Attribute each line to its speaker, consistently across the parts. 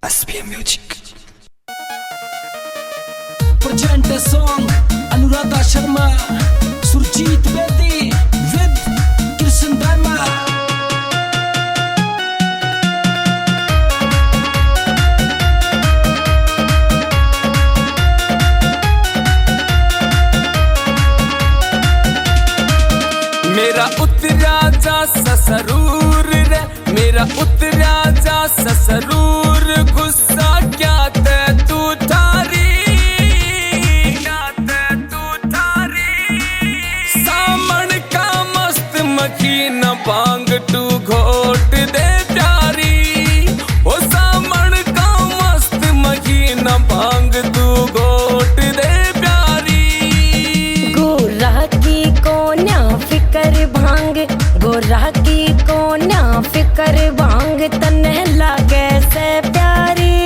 Speaker 1: SPM Music
Speaker 2: present a song Anuradha Sharma, Surjit Bedi with Krishan Daima. मेरा उतरा जा ससरूर रे, मेरा उतरा जा ससरूर, गुस्सा क्या ते तू थारी, सामन का मस्त मखीन बांग तू घोट दे प्यारी, ओ सामन का मस्त मखीन बांग तू घोट दे प्यारी।
Speaker 3: गोरा की कोन्या फिकर भांग, गोरा की कोन्या फिकर भांग, तने लागे से प्यारी,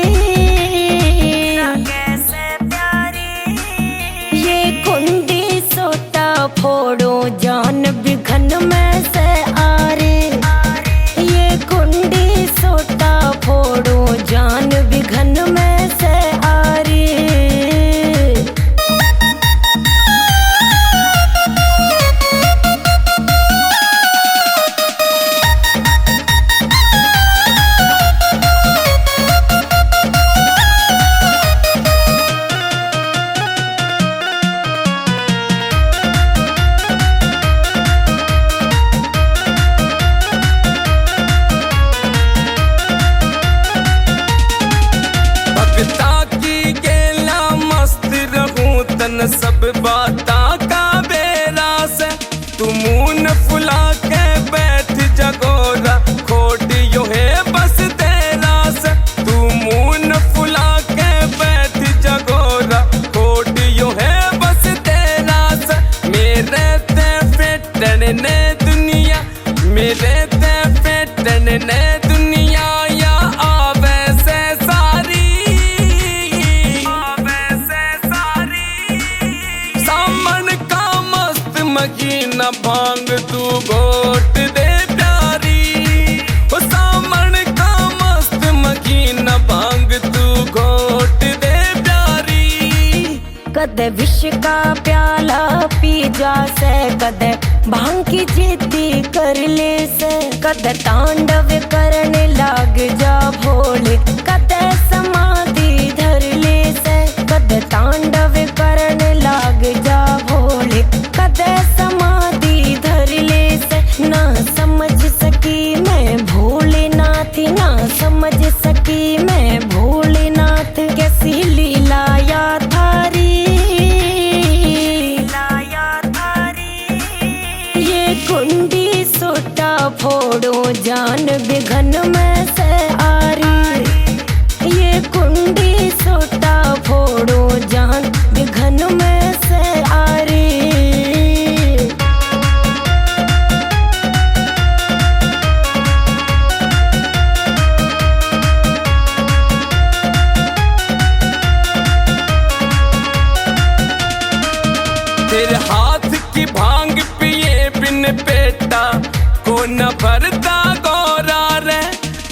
Speaker 3: ये कुंडी सोटा फोड़ो जान बिघन में से आ रे, ये कुंडी सोटा फोड़ो जान बिघन में से आ रे।
Speaker 2: सब बाता का बेरा से तू मुंह फुला के बैठ जगोरा, खोट यो है बस तेरा से तू मुंह फुला के बैठ जगोरा, खोट यो है बस तेरा से। मेरे ते फेटन ने दुनिया, मेरे ते फेटन ने दुनिया, या आवे से सारी, मकीना भांग तू घोट दे प्यारी, ओ सामन का मस्त मकीना भांग तू घोट दे प्यारी।
Speaker 3: कदे विष का प्याला पी जा से, कदे भांग की जिद्दी कर ले से, कदे तांडव करने लाग जा भोले, कदे समाधि धर ले से, कदे तांडव करने लाग जा भोले, कदे समाधि धर ले से। ना समझ सकी मैं भोलेनाथ, ना समझ सकी मैं भोलेनाथ, कैसी लीला या थारी, ये कुंडी सोटा फोड़ो जान बिघन में से आ रही, ये कुंडी सोटा फोड़ो जान बिघन में से आ रही।
Speaker 2: तेरे हाथ की भांग पिए बिन पेटा को न भरता गोरा रे,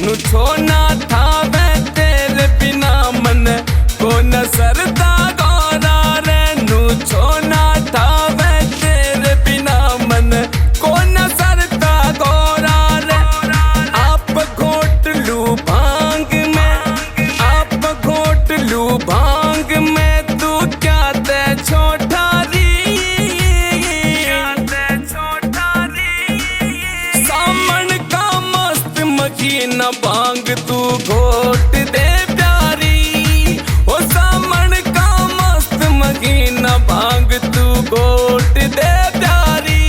Speaker 2: नु छोना था मैं तेरे बिना मन को न सरता गोरा रे, नु छोना था मैं तेरे बिना मन को न सरता गोरा रे। आप घोट लू भांग में, आप घोट लू भांग में, तू क्या ते छोटा न भांग तू घोट दे प्यारी, ओ सामन का मस्त मगीन भांग तू घोट दे प्यारी।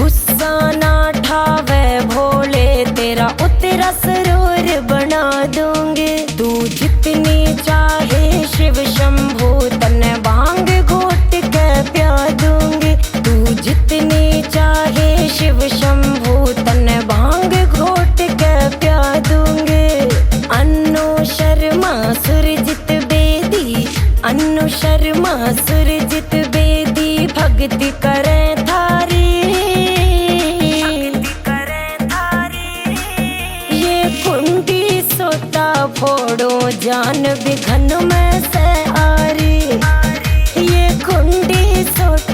Speaker 3: गुस्सा ना ठावे भोले, तेरा उतरा सरोवर बना दूंगी, तू जितनी चाहे शिव शंभू, तन्ने भांग घोट के प्या दूंगी, तू जितनी चाहे शिव शंभू, तन्ने भांग घोट के प्या दूंगी। अन्नू शर्मा सुरजित बेदी, अन्नू शर्मा सुरजित बेदी, भक्ति करें थारी, ये कुंडी सोता फोड़ो जान भी घन में से आ रही, ये कुंडी सोट